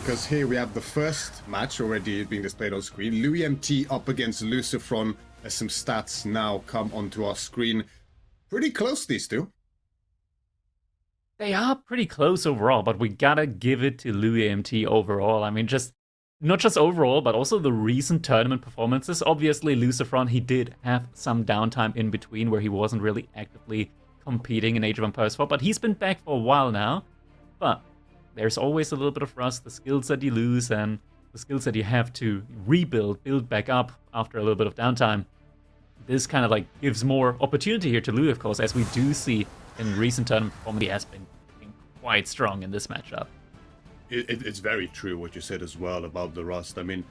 because here we have the first match already being displayed on screen. loueMT up against LucifroN, as some stats now come onto our screen. Pretty close, these two. They are pretty close overall, but we gotta give it to loueMT overall. I mean, not just overall, but also the recent tournament performances. Obviously, LucifroN, he did have some downtime in between where he wasn't really actively competing in Age of Empires 4, but he's been back for a while now. But there's always a little bit of rust, the skills that you lose and the skills that you have to rebuild, build back up after a little bit of downtime. This kind of like gives more opportunity here to Lou, of course, as we do see in recent tournament performance. He has been quite strong in this matchup. It's very true what you said as well about the rust. I mean,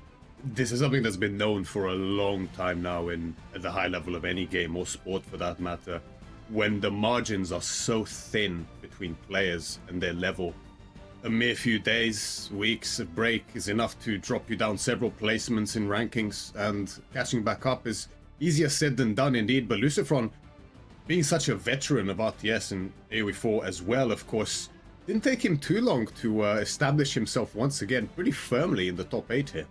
this is something that's been known for a long time now at the high level of any game or sport for that matter. When the margins are so thin between players and their level, a mere few days, weeks of break is enough to drop you down several placements in rankings, and catching back up is easier said than done indeed. But LucifroN, being such a veteran of RTS and AoE4 as well, of course, didn't take him too long to establish himself once again pretty firmly in the top 8 here.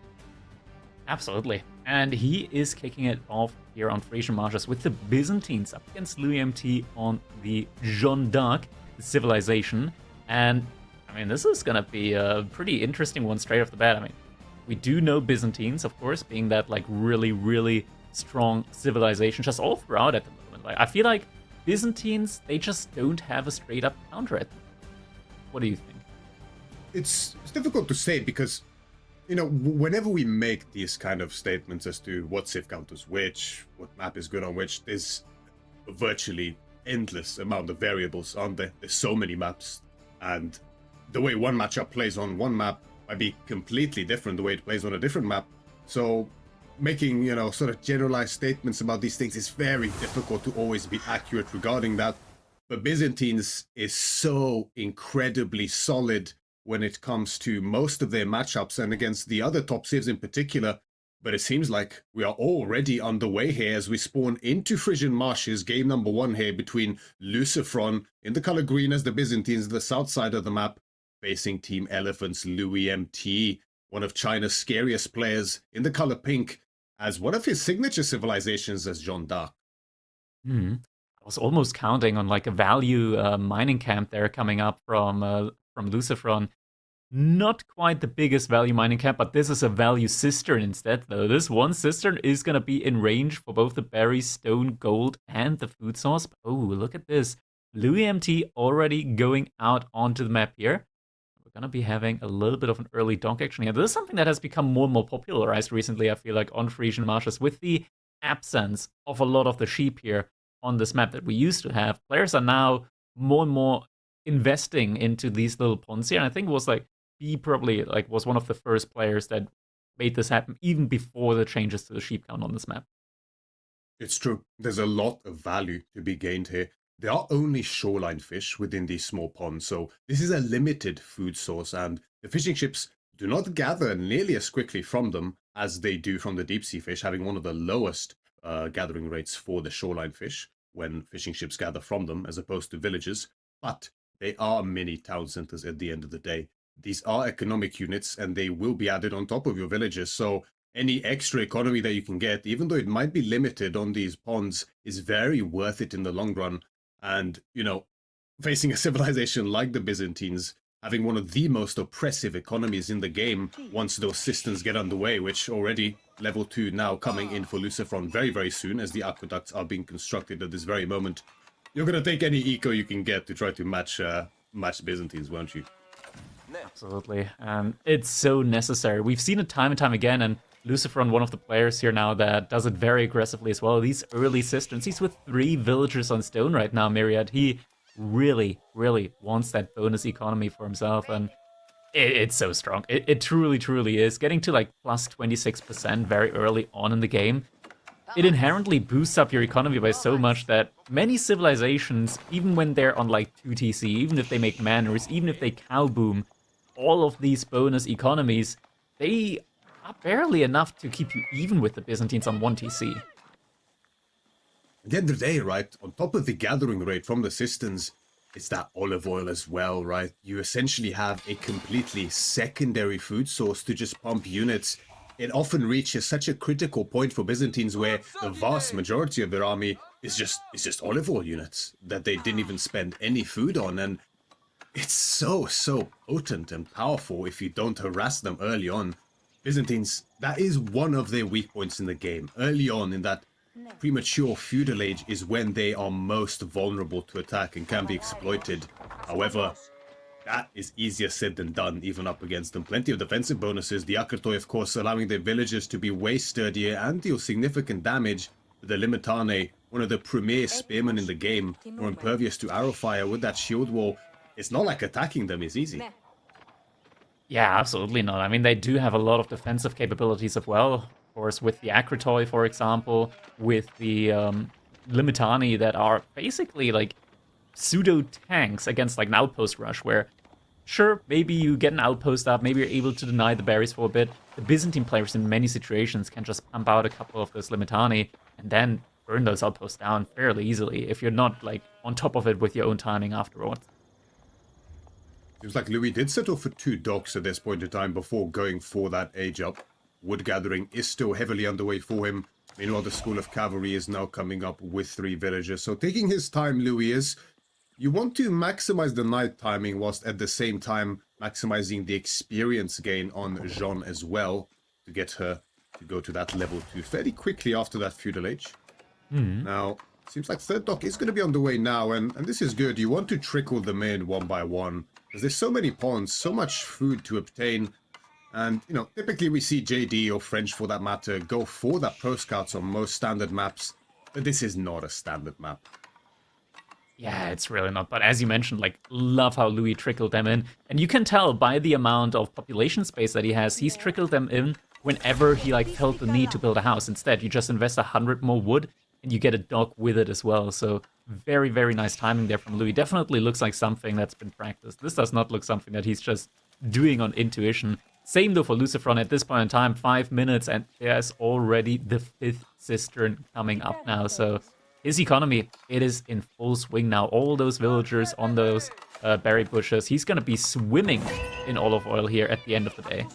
Absolutely. And he is kicking it off here on Frisian Marshes with the Byzantines up against loueMT on the Jeanne d'Arc civilization. And I mean, this is going to be a pretty interesting one straight off the bat. I mean, we do know Byzantines, of course, being that like really, really strong civilization just all throughout at the moment. Like, I feel like Byzantines, they just don't have a straight up counter at the moment. What do you think? It's difficult to say because, you know, whenever we make these kind of statements as to what civ counters which, what map is good on which, there's a virtually endless amount of variables, aren't there? There's so many maps, and the way one matchup plays on one map might be completely different the way it plays on a different map. So making, you know, sort of generalized statements about these things is very difficult to always be accurate regarding that. But Byzantines is so incredibly solid when it comes to most of their matchups and against the other top civs in particular. But it seems like we are already underway here as we spawn into Frisian Marshes, game number 1 here between LucifroN in the color green as the Byzantines, the south side of the map, facing Team Elephant's loueMT, one of China's scariest players, in the color pink as one of his signature civilizations as Jeanne d'Arc. I was almost counting on like a value mining camp there coming up from LucifroN. Not quite the biggest value mining camp, but this is a value cistern instead, though. This one cistern is going to be in range for both the berries, stone, gold, and the food source. Oh, look at this. loueMT already going out onto the map here. We're going to be having a little bit of an early donk action here. This is something that has become more and more popularized recently, I feel like, on Frisian Marshes, with the absence of a lot of the sheep here on this map that we used to have. Players are now more and more investing into these little ponds here, and I think it was like he probably like was one of the first players that made this happen even before the changes to the sheep count on this map. It's true. There's a lot of value to be gained here. There are only shoreline fish within these small ponds, so this is a limited food source, and the fishing ships do not gather nearly as quickly from them as they do from the deep sea fish, having one of the lowest gathering rates for the shoreline fish when fishing ships gather from them, as opposed to villages. But they are mini town centers at the end of the day. These are economic units, and they will be added on top of your villages. So any extra economy that you can get, even though it might be limited on these ponds, is very worth it in the long run. And, you know, facing a civilization like the Byzantines, having one of the most oppressive economies in the game once those systems get underway, which already level 2 now coming in for LucifroN very, very soon as the aqueducts are being constructed at this very moment. You're going to take any eco you can get to try to match Byzantines, won't you? Absolutely. And it's so necessary. We've seen it time and time again, and LucifroN, one of the players here now that does it very aggressively as well. These early cisterns, he's with 3 villagers on stone right now, Myriad. He really, really wants that bonus economy for himself, and it's so strong. It truly, truly is. Getting to like plus 26% very early on in the game, it inherently boosts up your economy by so much that many civilizations, even when they're on like 2TC, even if they make manors, even if they cow boom, all of these bonus economies, they are barely enough to keep you even with the Byzantines on 1TC. At the end of the day, right, on top of the gathering rate from the cisterns, it's that olive oil as well, right? You essentially have a completely secondary food source to just pump units. It often reaches such a critical point for Byzantines where the vast majority of their army is just olive oil units that they didn't even spend any food on. And it's so potent and powerful if you don't harass them early on. Byzantines, that is one of their weak points in the game. Early on in that premature feudal age is when they are most vulnerable to attack and can be exploited. However, that is easier said than done, even up against them. Plenty of defensive bonuses. The Akratoi, of course, allowing their villagers to be way sturdier and deal significant damage. The Limitane, one of the premier spearmen in the game, more impervious to arrow fire with that shield wall. It's not like attacking them is easy. Yeah, absolutely not. I mean, they do have a lot of defensive capabilities as well. Of course, with the Akratoi, for example, with the Limitani that are basically like pseudo-tanks against like an outpost rush, where sure, maybe you get an outpost up, maybe you're able to deny the berries for a bit. The Byzantine players in many situations can just pump out a couple of those Limitani and then burn those outposts down fairly easily if you're not like on top of it with your own timing afterwards. Seems like Louis did settle for 2 docks at this point in time before going for that age up. Wood gathering is still heavily underway for him. Meanwhile, the School of Cavalry is now coming up with 3 villagers. So taking his time, Louis is. You want to maximize the night timing whilst at the same time maximizing the experience gain on Jean as well to get her to go to that level 2 fairly quickly after that feudal age. Now, seems like 3rd dock is going to be on the way now, and this is good. You want to trickle them in one by one because there's so many pawns, so much food to obtain. And, you know, typically we see JD or French for that matter go for that pro scouts on most standard maps, but this is not a standard map. Yeah, it's really not. But as you mentioned, like, love how Louis trickled them in. And you can tell by the amount of population space that he has, he's trickled them in whenever he, like, felt the need to build a house. Instead, you just invest 100 more wood, and you get a dock with it as well. So very, very nice timing there from Louis. Definitely looks like something that's been practiced. This does not look something that he's just doing on intuition. Same though for LucifroN at this point in time, 5 minutes, and there's already the 5th cistern coming up now. So his economy, it is in full swing now. All those villagers on those berry bushes, he's going to be swimming in olive oil here at the end of the day.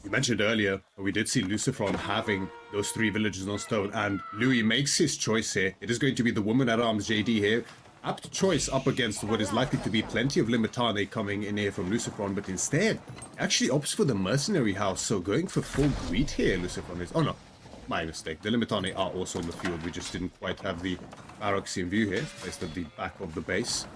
You mentioned earlier, we did see LucifroN having those 3 villagers on stone, and Louis makes his choice here. It is going to be the woman at arms JD here. Apt choice up against what is likely to be plenty of Limitane coming in here from LucifroN, but instead, actually opts for the mercenary house, so going for full greed here, LucifroN is... Oh no, my mistake. The Limitane are also in the field, we just didn't quite have the barracks in view here, placed at the back of the base.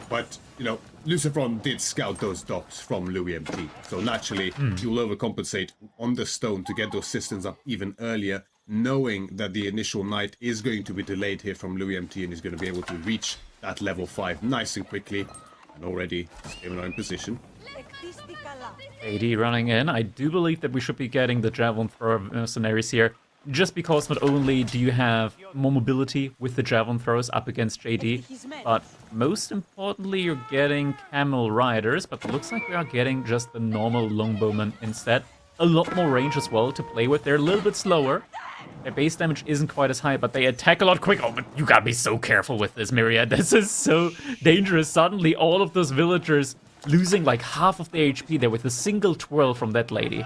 But, you know, LucifroN did scout those docks from loueMT, so naturally, you'll overcompensate on the stone to get those cisterns up even earlier, knowing that the initial night is going to be delayed here from loueMT and is going to be able to reach that level 5 nice and quickly, and already in our own position. AD running in. I do believe that we should be getting the javelin thrower mercenaries here, just because not only do you have more mobility with the javelin throwers up against JD, but most importantly you're getting camel riders, but it looks like we are getting just the normal longbowmen instead. A lot more range as well to play with. They're a little bit slower. Their base damage isn't quite as high, but they attack a lot quicker. Oh, but you gotta be so careful with this, Myriad. This is so dangerous. Suddenly all of those villagers losing like half of their HP there with a single twirl from that lady.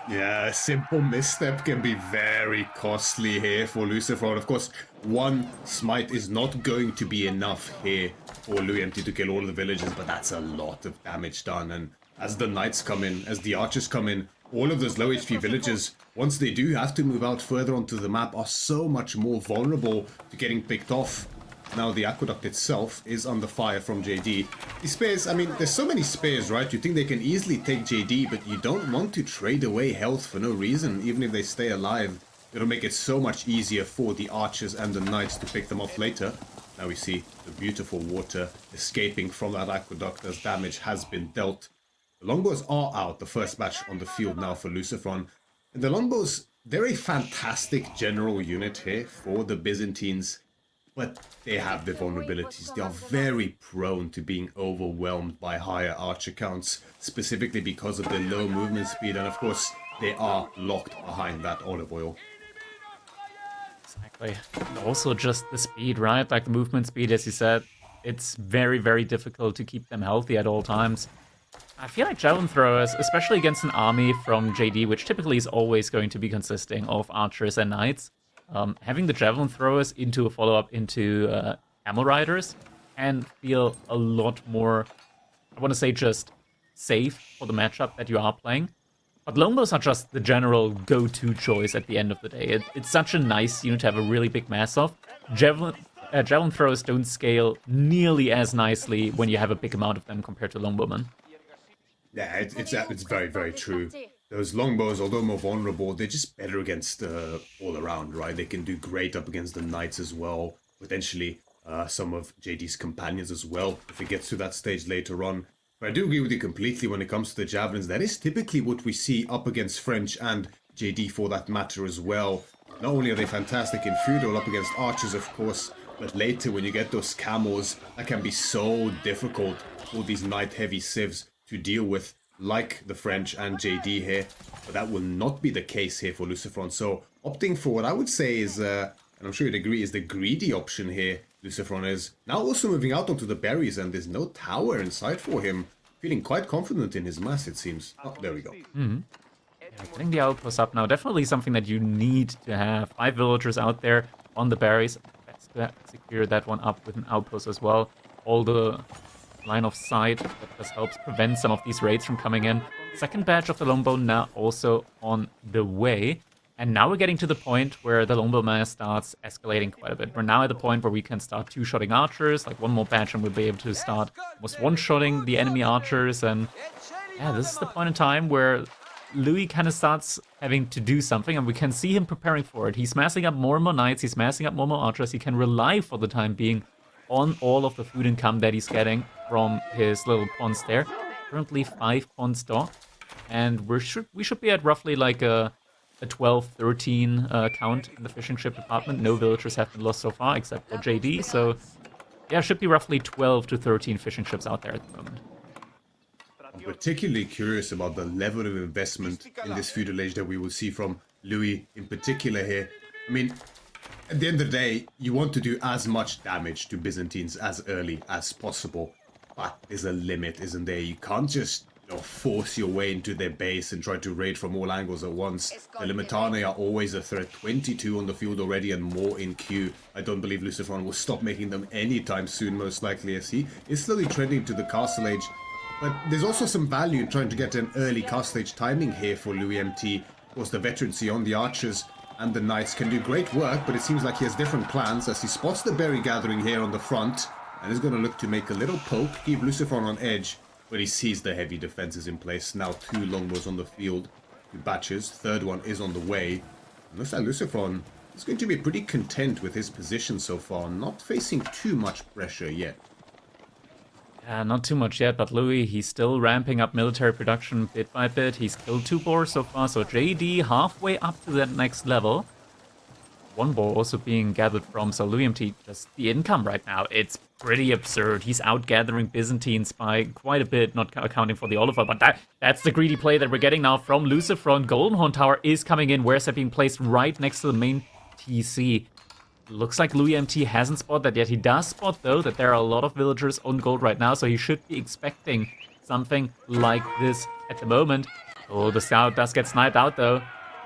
Yeah, a simple misstep can be very costly here for LucifroN. Of course, one smite is not going to be enough here for loueMT to kill all of the villagers, but that's a lot of damage done. And as the knights come in, as the archers come in, all of those low HP villagers, once they do have to move out further onto the map, are so much more vulnerable to getting picked off. Now the aqueduct itself is under fire from JD. These spears, I mean, there's so many spears, right? You think they can easily take JD, but you don't want to trade away health for no reason, even if they stay alive. It'll make it so much easier for the archers and the knights to pick them off later. Now we see the beautiful water escaping from that aqueduct as damage has been dealt. The longbows are out, the first batch on the field now for LucifroN. And the longbows, they're a fantastic general unit here for the Byzantines. But they have their vulnerabilities. They are very prone to being overwhelmed by higher archer counts, specifically because of their low movement speed, and of course, they are locked behind that olive oil. Exactly. And also just the speed, right? Like the movement speed, as you said, it's very, very difficult to keep them healthy at all times. I feel like Javelin Throwers, especially against an army from JD, which typically is always going to be consisting of archers and knights, having the Javelin Throwers into a follow-up into Camel Riders can feel a lot more, I want to say, just safe for the matchup that you are playing. But longbows are just the general go-to choice at the end of the day. It's such a nice unit to have a really big mass of. Javelin throwers don't scale nearly as nicely when you have a big amount of them compared to longbowmen. Yeah, it's very, very true. Those longbows, although more vulnerable, they're just better against all around, right? They can do great up against the knights as well. Potentially some of JD's companions as well, if it gets to that stage later on. But I do agree with you completely when it comes to the javelins. That is typically what we see up against French and JD for that matter as well. Not only are they fantastic in feudal up against archers, of course, but later when you get those camels, that can be so difficult for these knight-heavy civs to deal with, like the French and JD here. But that will not be the case here for LucifroN. So opting for what I would say is, and I'm sure you'd agree, is the greedy option here. LucifroN is now also moving out onto the berries, and there's no tower in sight for him. Feeling quite confident in his mass, it seems. Oh, there we go. Yeah, getting the outpost up now, definitely something that you need to have. 5 villagers out there on the berries. Let's secure that one up with an outpost as well. All the line of sight that just helps prevent some of these raids from coming in. Second batch of the longbow now also on the way. And now we're getting to the point where the longbow mass starts escalating quite a bit. We're now at the point where we can start two-shotting archers, like one more batch, and we'll be able to start almost one-shotting the enemy archers. And yeah, this is the point in time where Louis kind of starts having to do something, and we can see him preparing for it. He's massing up more and more knights, he's massing up more and more archers. He can rely for the time being on all of the food income that he's getting from his little pawns there. Currently 5 pawn stock, and we should be at roughly like a 12-13 count in the fishing ship department. No villagers have been lost so far except for JD, so yeah, should be roughly 12 to 13 fishing ships out there at the moment. I'm particularly curious about the level of investment in this feudal age that we will see from Louis in particular here. I mean, at the end of the day, you want to do as much damage to Byzantines as early as possible, but there's a limit, isn't there? You can't just force your way into their base and try to raid from all angles at once. The Limitane are always a threat. 22 on the field already and more in queue. I don't believe LucifroN will stop making them anytime soon, most likely, as he is slowly trending to the castle age. But there's also some value in trying to get an early castle age timing here for loueMT. Of course, the veterancy on the archers and the knights can do great work, but it seems like he has different plans as he spots the berry gathering here on the front and is going to look to make a little poke, keep LucifroN on edge. But he sees the heavy defenses in place. Now 2 longbows on the field, 2 batches. Third one is on the way. And looks like LucifroN is going to be pretty content with his position so far, not facing too much pressure yet. Yeah, not too much yet, but Louis, he's still ramping up military production bit by bit. He's killed 2 boars so far, so JD halfway up to that next level. 1 boar also being gathered from, so loueMT, just the income right now, it's pretty absurd. He's out gathering Byzantines by quite a bit, not accounting for the Oliver, but that's the greedy play that we're getting now from LucifroN. Golden Horn Tower is coming in. Where's that being placed? Right next to the main TC. Looks like loueMT hasn't spotted that yet. He does spot, though, that there are a lot of villagers on gold right now, so he should be expecting something like this at the moment. Oh, the scout does get sniped out, though.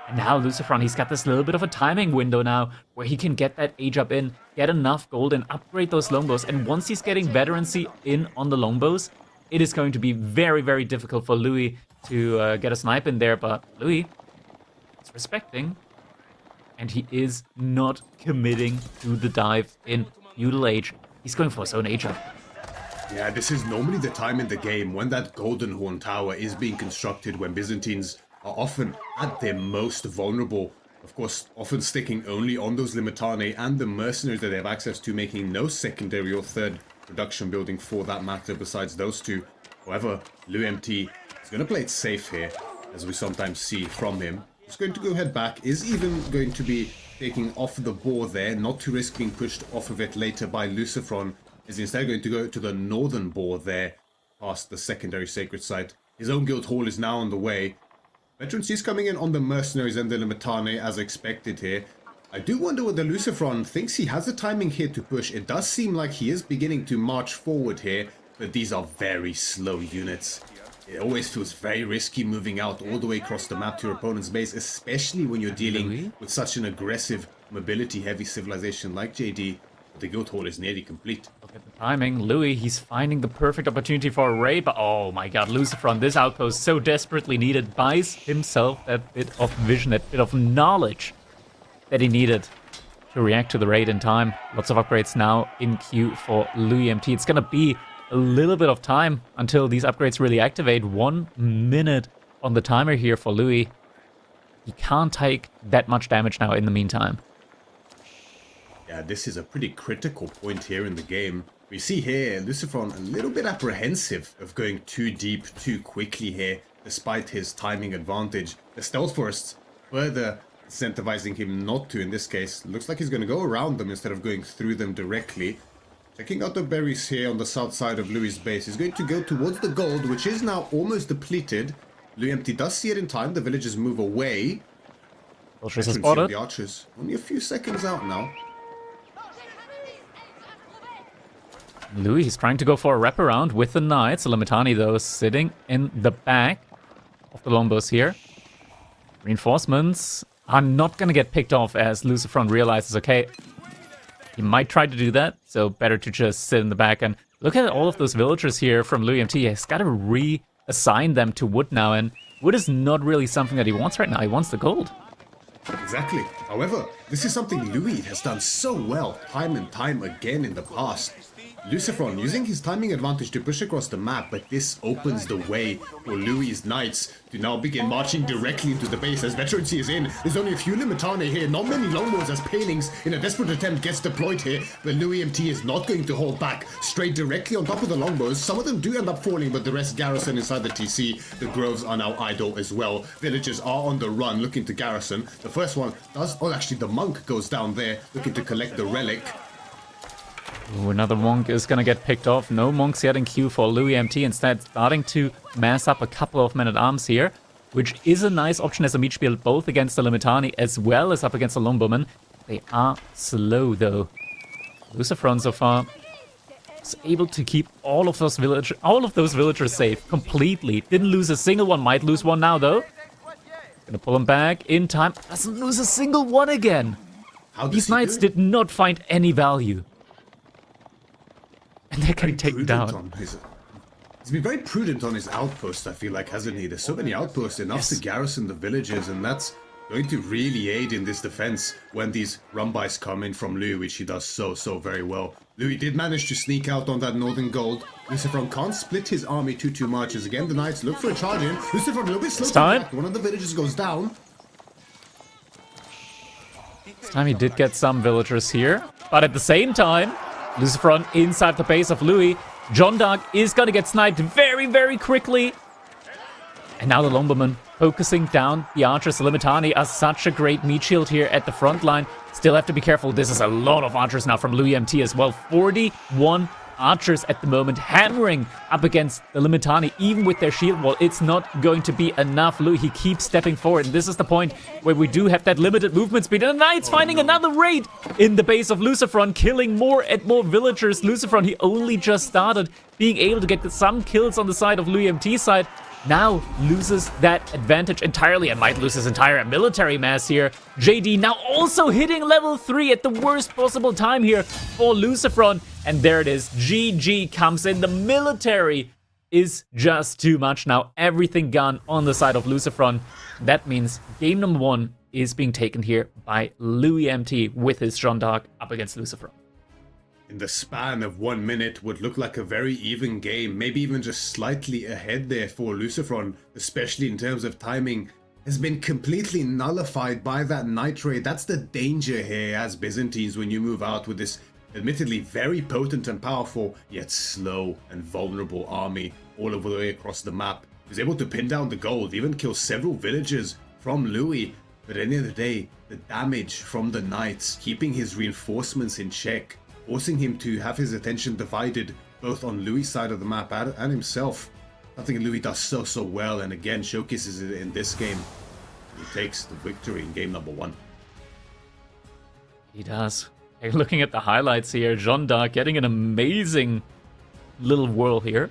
And now LucifroN, he's got this little bit of a timing window now where he can get that age up in, get enough gold and upgrade those longbows. And once he's getting veterancy in on the longbows, it is going to be very, very difficult for Louis to get a snipe in there. But Louis is respecting, and he is not committing to the dive in feudal age. He's going for his own age up. Yeah, this is normally the time in the game when that Golden Horn Tower is being constructed, when Byzantines are often at their most vulnerable. Of course, often sticking only on those Limitane and the mercenaries that they have access to, making no secondary or third production building for that matter besides those 2. However, loueMT is going to play it safe here, as we sometimes see from him. He's going to go head back, is even going to be taking off the boar there, not to risk being pushed off of it later by LucifroN, is instead going to go to the northern boar there, past the secondary sacred site. His own guild hall is now on the way. Veterancy is coming in on the mercenaries and the Limitane as expected here. I do wonder whether LucifroN thinks he has the timing here to push. It does seem like he is beginning to march forward here, but these are very slow units. It always feels very risky moving out all the way across the map to your opponent's base, especially when you're dealing with such an aggressive, mobility-heavy civilization like JD. The guild hall is nearly complete. Look at the timing. Louis, he's finding the perfect opportunity for a raid, but oh my god, LucifroN, this outpost so desperately needed, buys himself that bit of vision, that bit of knowledge that he needed to react to the raid in time. Lots of upgrades now in queue for loueMT. It's gonna be a little bit of time until these upgrades really activate. 1 minute on the timer here for Louis. He can't take that much damage now in the meantime. Yeah, this is a pretty critical point here in the game. We see here LucifroN a little bit apprehensive of going too deep too quickly here, despite his timing advantage. The stealth forests further incentivizing him not to in this case. Looks like he's going to go around them instead of going through them directly. Checking out the berries here on the south side of Louis' base. He's going to go towards the gold, which is now almost depleted. loueMT does see it in time. The villagers move away. Vultures are spotted. The archers only a few seconds out now. Louis, he's trying to go for a wraparound with the knights. Limitani, though, sitting in the back of the longbows here. Reinforcements are not going to get picked off as LucifroN realizes, okay, he might try to do that, so better to just sit in the back. And look at all of those villagers here from loueMT. He's got to reassign them to wood now, and wood is not really something that he wants right now. He wants the gold. Exactly. However, this is something Louis has done so well time and time again in the past. LucifroN using his timing advantage to push across the map, but this opens the way for Louis' knights to now begin marching directly into the base as veterancy is in. There's only a few Limitani here, not many longbows as Palings in a desperate attempt gets deployed here, but loueMT is not going to hold back. Straight directly on top of the longbows. Some of them do end up falling, but the rest garrison inside the TC. The groves are now idle as well. Villagers are on the run looking to garrison. The first one does, oh actually the monk goes down there looking to collect the relic. Ooh, another monk is going to get picked off. No monks yet in queue for loueMT. Instead, starting to mass up a couple of men-at-arms here, which is a nice option as a meat build, both against the Limitani as well as up against the longbowmen. They are slow, though. LucifroN so far is able to keep all of those villagers safe completely. Didn't lose a single one. Might lose one now, though. Gonna pull him back in time. Doesn't lose a single one again. These knights did not find any value. And they're getting taken down. He's been very prudent on his outposts, I feel like, hasn't he? There's so many outposts, enough to garrison the villages, and that's going to really aid in this defense when these run-bys come in from Louis, which he does so very well. Louis did manage to sneak out on that northern gold. LucifroN can't split his army too much, as again the knights look for a charge in. LucifroN a little bit slow to back. One of the villagers goes down. This time he did get some villagers here, but at the same time, LucifroN inside the base of Louis. John Dark is going to get sniped very quickly. And now the longbowmen focusing down the archers. The Limitani are such a great meat shield here at the front line. Still have to be careful. This is a lot of archers now from loueMT as well. 41 archers at the moment hammering up against the Limitani, even with their shield wall. It's not going to be enough. Louis, he keeps stepping forward, and this is the point where we do have that limited movement speed. And the Knights finding another raid in the base of LucifroN, killing more and more villagers. LucifroN, he only just started being able to get some kills on the side of loueMT's side. Now loses that advantage entirely and might lose his entire military mass here. JD now also hitting level 3 at the worst possible time here for LucifroN. And there it is. GG comes in. The military is just too much now. Everything gone on the side of LucifroN. That means game number 1 is being taken here by loueMT with his Jeanne d'Arc up against LucifroN. In the span of 1 minute would look like a very even game, maybe even just slightly ahead there for LucifroN, especially in terms of timing, has been completely nullified by that Knight raid. That's the danger here as Byzantines when you move out with this admittedly very potent and powerful, yet slow and vulnerable army all over the way across the map. He was able to pin down the gold, even kill several villagers from Louis, but at the end of the day, the damage from the Knights, keeping his reinforcements in check, forcing him to have his attention divided both on Louis' side of the map and himself. Something Louis does so well, and again showcases it in this game. He takes the victory in game number 1. He does. Hey, looking at the highlights here, Jeanne d'Arc getting an amazing little whirl here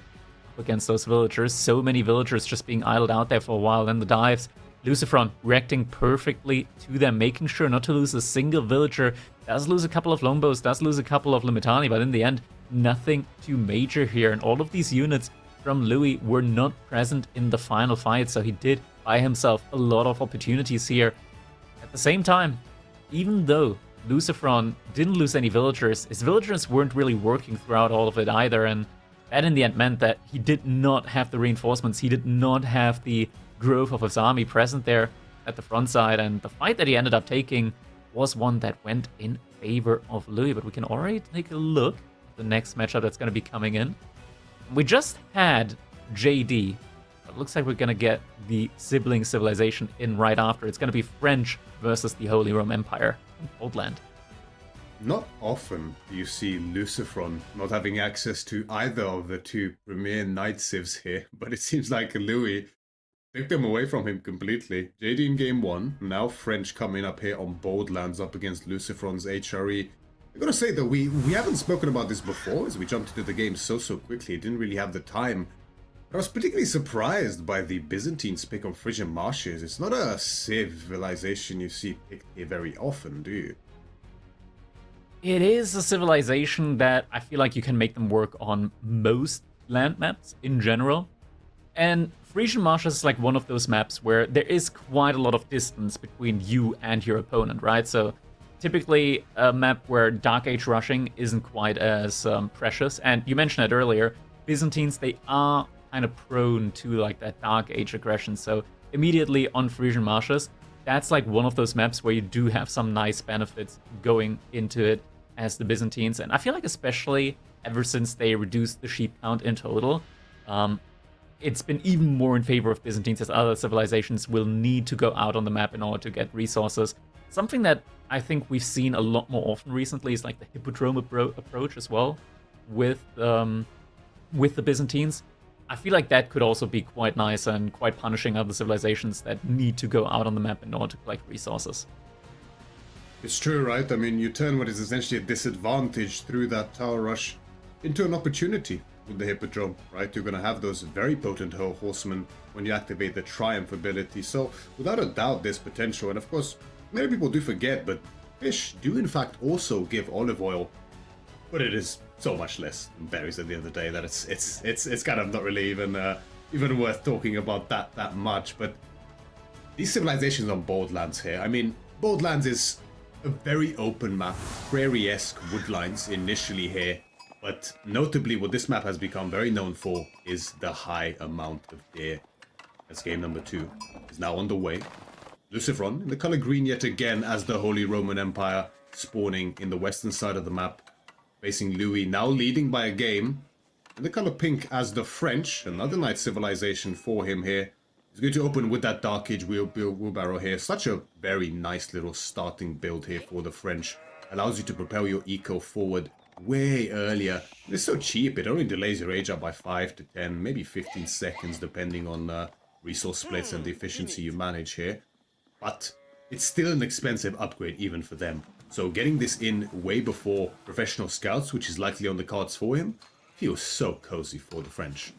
up against those villagers. So many villagers just being idled out there for a while. Then the dives. LucifroN reacting perfectly to them, making sure not to lose a single villager. Does lose a couple of longbows, does lose a couple of Limitani, but in the end, nothing too major here. And all of these units from Louis were not present in the final fight, so he did buy himself a lot of opportunities here. At the same time, even though LucifroN didn't lose any villagers, his villagers weren't really working throughout all of it either, and that in the end meant that he did not have the reinforcements, he did not have the growth of his army present there at the front side, and the fight that he ended up taking was one that went in favor of Louis. But we can already take a look at the next matchup that's going to be coming in. We just had JD, but it looks like we're going to get the sibling civilization in right after. It's going to be French versus the Holy Roman Empire in Baldland. Not often do you see LucifroN not having access to either of the two premier knight civs here, but it seems like Louis took them away from him completely. JD in game 1, now French coming up here on Baldlands up against LucifroN's HRE. I'm gonna say that we haven't spoken about this before as we jumped into the game so quickly, didn't really have the time. But I was particularly surprised by the Byzantines pick on Frisian Marshes. It's not a civilization you see picked here very often, do you? It is a civilization that I feel like you can make them work on most land maps in general. And Frisian Marshes is like one of those maps where there is quite a lot of distance between you and your opponent, right? So typically a map where Dark Age rushing isn't quite as precious. And you mentioned it earlier, Byzantines, they are kind of prone to like that Dark Age aggression. So immediately on Frisian Marshes, that's like one of those maps where you do have some nice benefits going into it as the Byzantines. And I feel like especially ever since they reduced the sheep count in total, it's been even more in favor of Byzantines, as other civilizations will need to go out on the map in order to get resources. Something that I think we've seen a lot more often recently is like the Hippodrome approach as well with the Byzantines. I feel like that could also be quite nice and quite punishing other civilizations that need to go out on the map in order to collect resources. It's true, right? I mean, you turn what is essentially a disadvantage through that tower rush into an opportunity with the Hippodrome, right? You're going to have those very potent horsemen when you activate the Triumph ability. So, without a doubt, there's potential. And of course, many people do forget, but fish do in fact also give olive oil. But it is so much less than berries at the end of the day that it's kind of not really even worth talking about that much. But these civilizations on Baldlands here, I mean, Baldlands is a very open map, prairie-esque woodlines initially here. But notably, what this map has become very known for is the high amount of deer. As game number 2 is now on the way. LucifroN in the color green yet again as the Holy Roman Empire spawning in the western side of the map. Facing Louis, now leading by a game. In the color pink as the French, another knight civilization for him here. He's going to open with that Dark Age wheelbarrow here. Such a very nice little starting build here for the French. Allows you to propel your eco forward way earlier. It's so cheap, it only delays your age up by 5 to 10, maybe 15 seconds depending on resource splits and the efficiency you manage here. But it's still an expensive upgrade even for them. So getting this in way before professional scouts, which is likely on the cards for him, feels so cozy for the French.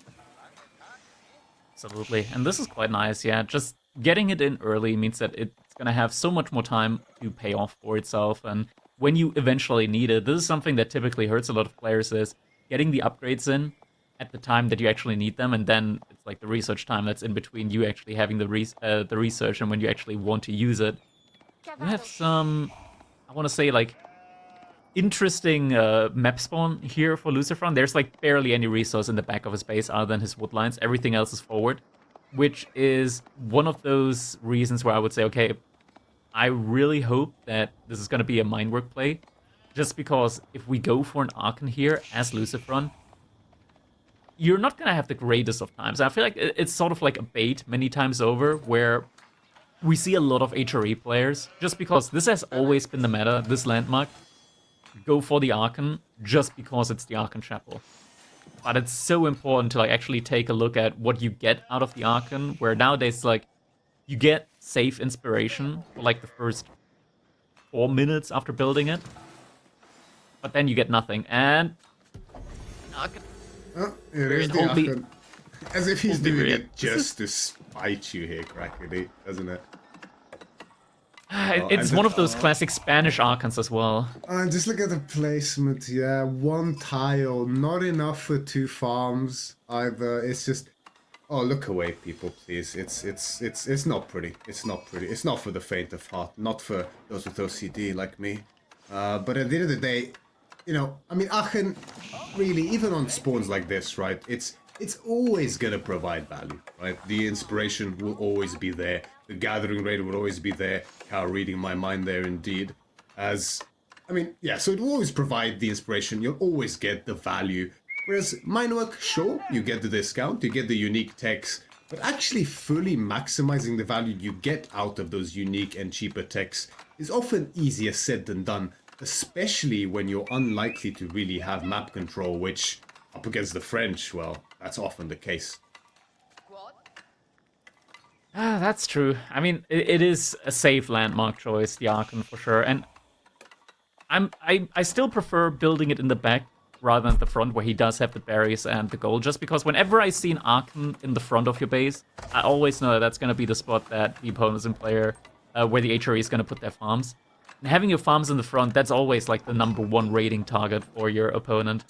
Absolutely, and this is quite nice, yeah. Just getting it in early means that it's going to have so much more time to pay off for itself, and when you eventually need it, this is something that typically hurts a lot of players, is getting the upgrades in at the time that you actually need them, and then it's like the research time that's in between you actually having the research and when you actually want to use it. We have some, I want to say, like, interesting map spawn here for LucifroN. There's like barely any resource in the back of his base other than his woodlines. Everything else is forward, which is one of those reasons where I would say, okay, I really hope that this is going to be a Mindwork play, just because if we go for an Archon here as LucifroN, you're not going to have the greatest of times. I feel like it's sort of like a bait many times over, where we see a lot of HRE players, just because this has always been the meta, this landmark, go for the Archon just because it's the Archon Chapel. But it's so important to like actually take a look at what you get out of the Archon, where nowadays like you get safe inspiration for like the first 4 minutes after building it. But then you get nothing, and... Oh, it is the Aachen. As if he's doing it just to spite you here, Crackedy, doesn't it? It's one of those classic Spanish Archons as well. And just look at the placement, yeah. 1 tile, not enough for 2 farms either. It's just, oh, look away, people, please. It's not pretty. It's not pretty. It's not for the faint of heart. Not for those with OCD like me. But at the end of the day, you know, I mean, Aachen, really, even on spawns like this, right? It's always gonna provide value, right? The inspiration will always be there. The gathering rate will always be there. Cow reading my mind there indeed. As, I mean, yeah, so it will always provide the inspiration. You'll always get the value. Whereas mine work, sure, you get the discount, you get the unique techs, but actually fully maximizing the value you get out of those unique and cheaper techs is often easier said than done, especially when you're unlikely to really have map control, which, up against the French, well, that's often the case. That's true. I mean, it is a safe landmark choice, the Aachen, for sure. And I still prefer building it in the back rather than the front, where he does have the berries and the gold, just because whenever I see an Aachen in the front of your base, I always know that that's going to be the spot that the opponent's in player, where the HRE is going to put their farms. And having your farms in the front, that's always like the #1 raiding target for your opponent.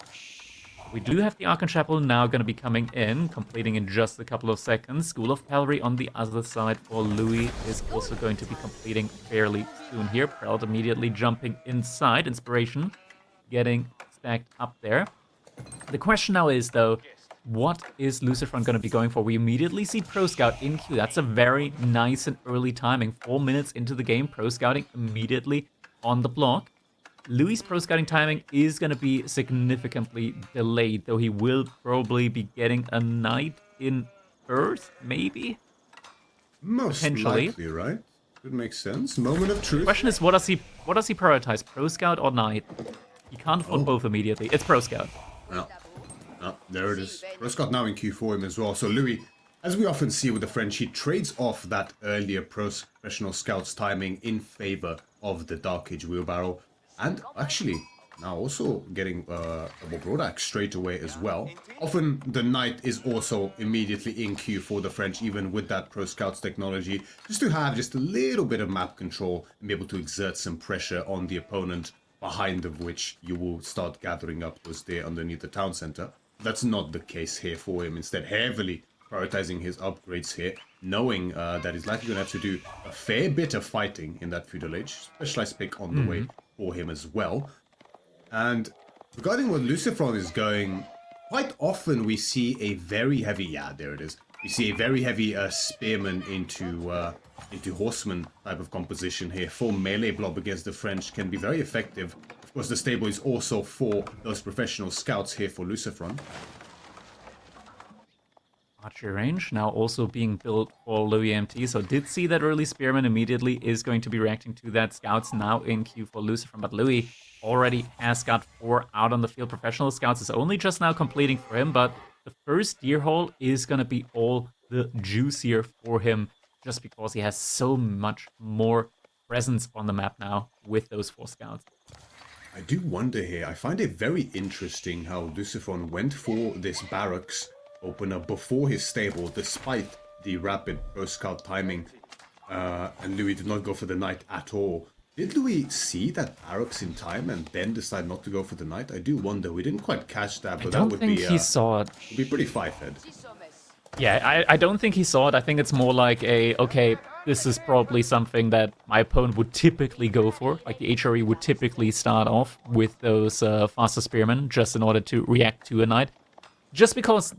We do have the Archon Chapel now going to be coming in, completing in just a couple of seconds. School of Cavalry on the other side for Louis is also going to be completing fairly soon here. Preld immediately jumping inside. Inspiration getting stacked up there. The question now is, though, what is loucifroN going to be going for? We immediately see Pro Scout in queue. That's a very nice and early timing. 4 minutes into the game, Pro Scouting immediately on the block. Louis' Pro Scouting timing is going to be significantly delayed, though he will probably be getting a knight in first, maybe? Most likely, right? Would make sense. Moment of truth. The question is, what does he prioritize, Pro Scout or knight? He can't afford both immediately. It's Pro Scout. Oh, there it is. Pro Scout now in queue for him as well. So Louis, as we often see with the French, he trades off that earlier professional scout's timing in favor of the Dark Age wheelbarrow. And actually, now also getting a Broadaxe straight away as well. Often the Knight is also immediately in queue for the French, even with that Pro Scouts technology, just to have just a little bit of map control and be able to exert some pressure on the opponent, behind of which you will start gathering up those there underneath the town center. That's not the case here for him. Instead, heavily prioritizing his upgrades here, knowing that he's likely going to have to do a fair bit of fighting in that feudal age. Specialized pick on the way for him as well. And regarding what loucifroN is going, quite often we see a very heavy, yeah, there it is. We see a very heavy spearman into horseman type of composition here. Full melee blob against the French can be very effective. Of course, the stable is also for those professional scouts here for loucifroN. Archery range now also being built for loueMT, so did see that early spearman immediately is going to be reacting to that. Scouts now in queue for loucifroN, but Louis already has got 4 out on the field. Professional scouts is only just now completing for him, but the first deer haul is going to be all the juicier for him, just because he has so much more presence on the map now with those 4 scouts. I do wonder here, I find it very interesting how loucifroN went for this barracks opener before his stable, despite the rapid Pro Scout timing, and Louis did not go for the Knight at all. Did Louis see that barracks in time and then decide not to go for the Knight? I do wonder. We didn't quite catch that, but that would be... he saw it. Would be pretty five-head. Yeah, I don't think he saw it. I think it's more like okay, this is probably something that my opponent would typically go for. Like the HRE would typically start off with those faster spearmen just in order to react to a Knight. Just because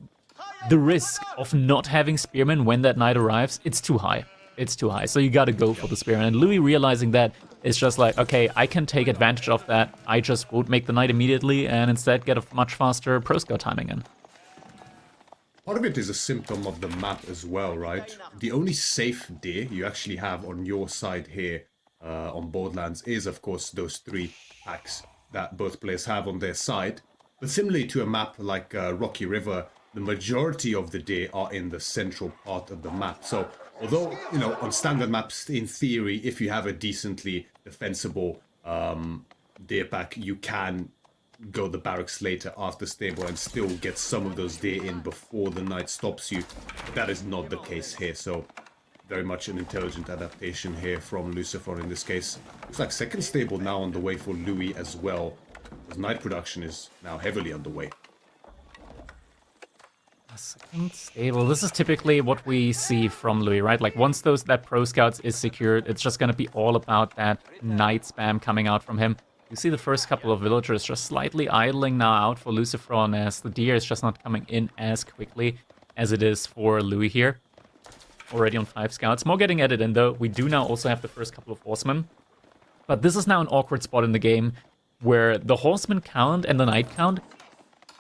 the risk of not having spearmen when that Knight arrives, it's too high. It's too high, so you gotta go for the spearmen. And Louis realizing that is just like, okay, I can take advantage of that. I just won't make the Knight immediately and instead get a much faster Pro Scout timing in. Part of it is a symptom of the map as well, right? The only safe deer you actually have on your side here on Baldlands is, of course, those 3 packs that both players have on their side. But similarly to a map like Rocky River, the majority of the deer are in the central part of the map. So Although, you know, on standard maps, in theory, if you have a decently defensible deer pack, you can go the barracks later after stable and still get some of those deer in before the knight stops you. But that is not the case here, so very much an intelligent adaptation here from LucifroN in this case. Looks like second stable now on the way for Louis as well, because knight production is now heavily underway. Second stable. This is typically what we see from Louis, right? Like once that pro scouts is secured, it's just gonna be all about that knight spam coming out from him. You see the first couple of villagers just slightly idling now out for LucifroN as the deer is just not coming in as quickly as it is for Louis here. Already on 5 scouts. More getting added in though. We do now also have the first couple of horsemen. But this is now an awkward spot in the game where the horseman count and the knight count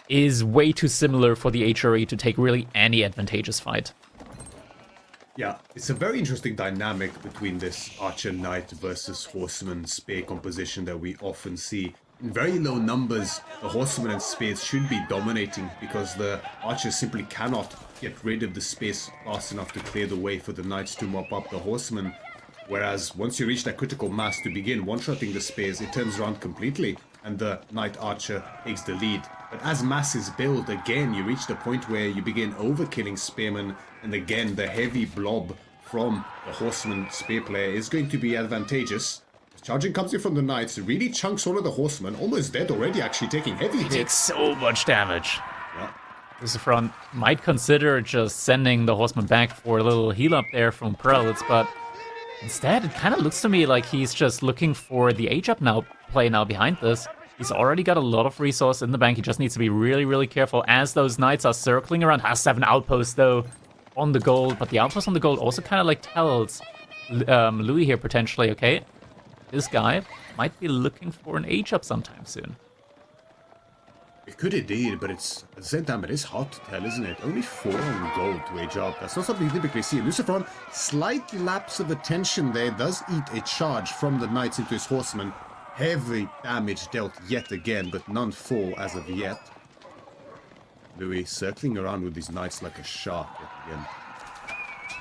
is way too similar for the HRE to take really any advantageous fight. Yeah, it's a very interesting dynamic between this archer-knight versus horseman-spear composition that we often see. In very low numbers, the horsemen and spears should be dominating because the archers simply cannot get rid of the spears fast enough to clear the way for the knights to mop up the horsemen. Whereas once you reach that critical mass to begin one-shotting the spears, it turns around completely and the knight archer takes the lead. But as masses build, again, you reach the point where you begin overkilling spearmen, and again, the heavy blob from the horseman spear player is going to be advantageous. Charging comes in from the knights, really chunks all of the horsemen, almost dead already, actually taking heavy hits. Takes so much damage. Yeah. LucifroN might consider just sending the horseman back for a little heal up there from Pearls, but instead, it kind of looks to me like he's just looking for the H-up play now behind this. He's already got a lot of resource in the bank. He just needs to be really, really careful as those knights are circling around. Has 7 outposts, though, on the gold. But the outpost on the gold also kind of, like, tells Louis here, potentially, okay, this guy might be looking for an H-up sometime soon. It could indeed, but it's, at the same time, it is hard to tell, isn't it? Only 4 on gold to age up. That's not something you typically see. LucifroN, slight lapse of attention there, does eat a charge from the knights into his horsemen. Heavy damage dealt yet again, but none fall as of yet. Louis circling around with these knights like a shark yet again.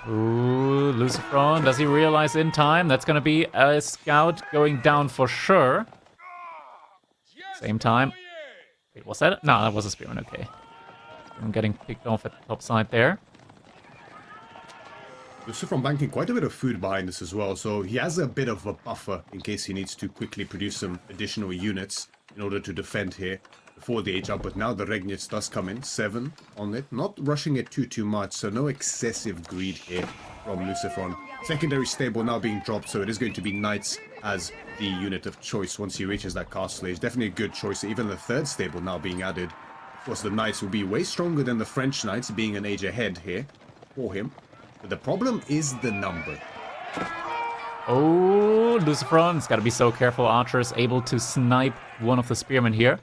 Ooh, LucifroN, does he realize in time? That's going to be a scout going down for sure. Same time. Wait, was that? No, that was a spearman, okay. I'm getting picked off at the top side there. LucifroN banking quite a bit of food behind this as well, so he has a bit of a buffer in case he needs to quickly produce some additional units in order to defend here before the H-up. But now the Regnitz does come in, 7 on it, not rushing it too much, so no excessive greed here from LucifroN. Secondary stable now being dropped, so it is going to be knights as the unit of choice once he reaches that castle age. Definitely a good choice, even the third stable now being added. Of course, the knights will be way stronger than the French knights, being an age ahead here for him. But the problem is the number. Oh, LucifroN's got to be so careful. Archer is able to snipe one of the spearmen here.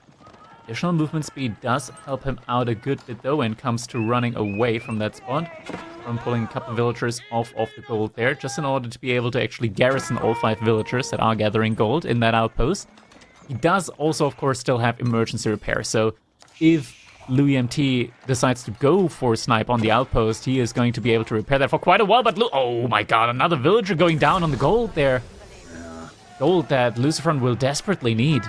Additional movement speed does help him out a good bit, though, when it comes to running away from that spot. From pulling a couple villagers off the gold there, just in order to be able to actually garrison all 5 villagers that are gathering gold in that outpost. He does also, of course, still have emergency repair, so if loueMT decides to go for snipe on the outpost, he is going to be able to repair that for quite a while, but oh my god, another villager going down on the gold there. Gold that LucifroN will desperately need.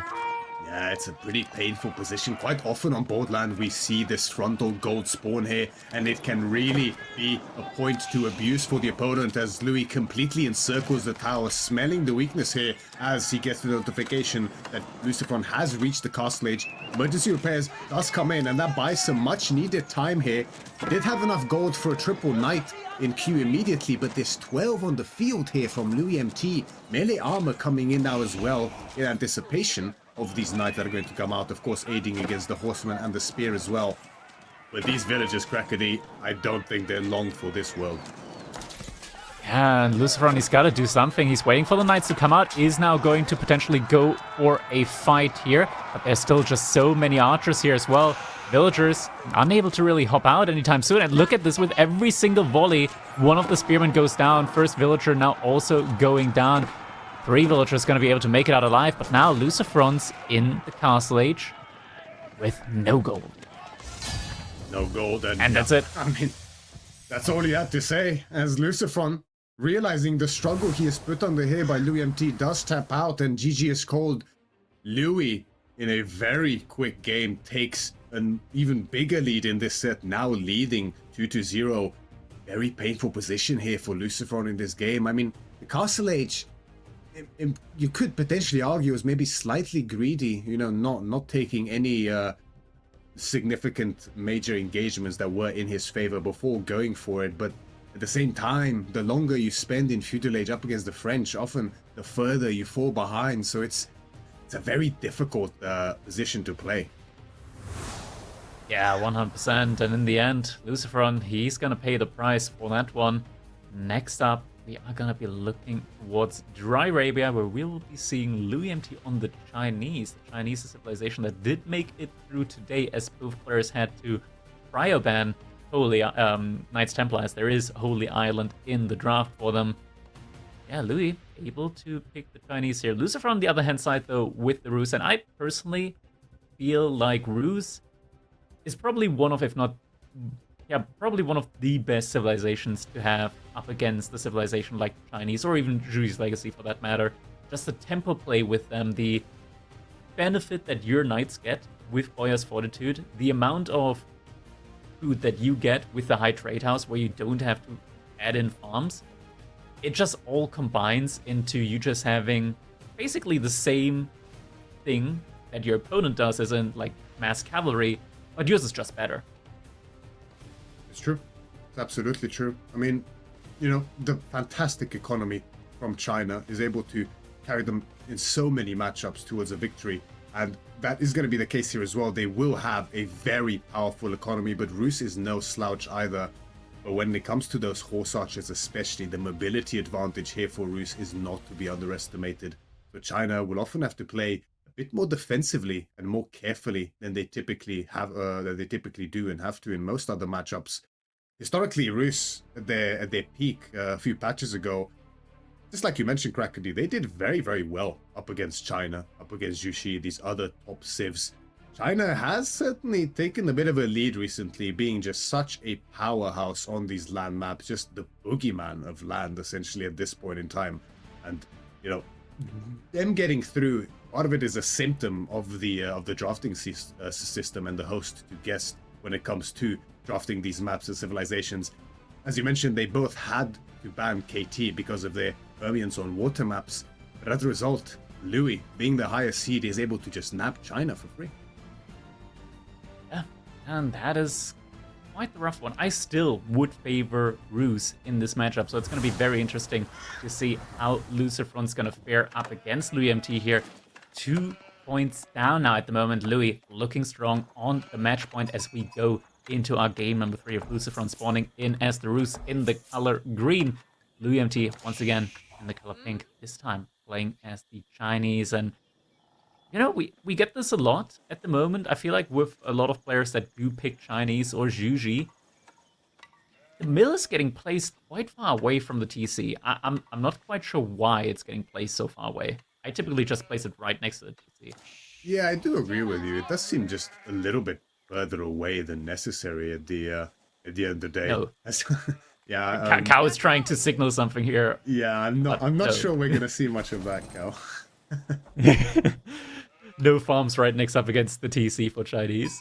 Yeah, it's a pretty painful position. Quite often on Baldland we see this frontal gold spawn here, and it can really be a point to abuse for the opponent as Louis completely encircles the tower, smelling the weakness here as he gets the notification that LucifroN has reached the castle age. Emergency repairs does come in, and that buys some much needed time here. Did have enough gold for a triple knight in queue immediately, but there's 12 on the field here from loueMT. Melee armor coming in now as well in anticipation of these knights that are going to come out, of course aiding against the horseman and the spear as well. But these villagers, Crackedy, I don't think they're long for this world. Yeah, and LucifroN, he's got to do something. He's waiting for the knights to come out. Is now going to potentially go for a fight here. But there's still just so many archers here as well. Villagers unable to really hop out anytime soon. And look at this, with every single volley, one of the spearmen goes down. First villager now also going down. 3 villagers going to be able to make it out alive. But now LucifroN's in the castle age with no gold. No gold, and that's it. I mean, That's all you had to say, as LucifroN, realizing the struggle he is put under here by loueMT, does tap out, and GG is called. Louis, in a very quick game, takes an even bigger lead in this set, now leading 2-0. Very painful position here for LucifroN in this game. I mean, the Castle Age, you could potentially argue, is maybe slightly greedy, you know, not taking any significant major engagements that were in his favor before going for it. But at the same time, the longer you spend in Feudal Age up against the French, often the further you fall behind. So it's a very difficult position to play. Yeah, 100%. And in the end, LucifroN, he's going to pay the price for that one. Next up, we are going to be looking towards Dry Arabia, where we'll be seeing loueMT on the Chinese. The Chinese civilization that did make it through today, as both players had to prior ban Holy Knights Templar, as there is Holy Island in the draft for them. Yeah, Louis able to pick the Chinese here. LucifroN on the other hand side, though, with the Rus. And I personally feel like Rus is probably one of, if not, yeah, probably one of the best civilizations to have up against the civilization like Chinese, or even Zhu's Legacy for that matter. Just the tempo play with them, the benefit that your knights get with Boyar's Fortitude, the amount of food that you get with the high trade house where you don't have to add in farms. It just all combines into you just having basically the same thing that your opponent does, as in like mass cavalry, but yours is just better. It's true. It's absolutely true. I mean, you know, the fantastic economy from China is able to carry them in so many matchups towards a victory. And that is going to be the case here as well. They will have a very powerful economy, but Rus is no slouch either. But when it comes to those horse archers, especially, the mobility advantage here for Rus is not to be underestimated. So China will often have to play a bit more defensively and more carefully than they typically do and have to in most other matchups. Historically, Rus at their peak a few patches ago, just like you mentioned, Krakody, they did very, very well up against China, up against Jushi, these other top civs. China has certainly taken a bit of a lead recently, being just such a powerhouse on these land maps, just the boogeyman of land, essentially, at this point in time. And, you know, them getting through, part of it is a symptom of the drafting system and the host to guest when it comes to drafting these maps and civilizations. As you mentioned, they both had to ban KT because of their permeance on water maps, but as a result, Louis, being the highest seed, is able to just nab China for free. Yeah, and that is quite the rough one. I still would favor Rus in this matchup, so it's going to be very interesting to see how LucifroN's going to fare up against loueMT here. 2 points down now at the moment. Louis looking strong on the match point as we go into our game number 3 of LucifroN spawning in as the Rus in the color green. loueMT once again in the color pink, this time playing as the Chinese. And you know, we get this a lot at the moment. I feel like with a lot of players that do pick Chinese or Zhuji, the mill is getting placed quite far away from the TC. I'm not quite sure why it's getting placed so far away. I typically just place it right next to the TC. Yeah, I do agree with you. It does seem just a little bit further away than necessary at the end of the day. No. Yeah, Cow is trying to signal something here. Yeah, I'm not sure we're gonna see much of that, Cow. No farms right next up against the TC for Chinese.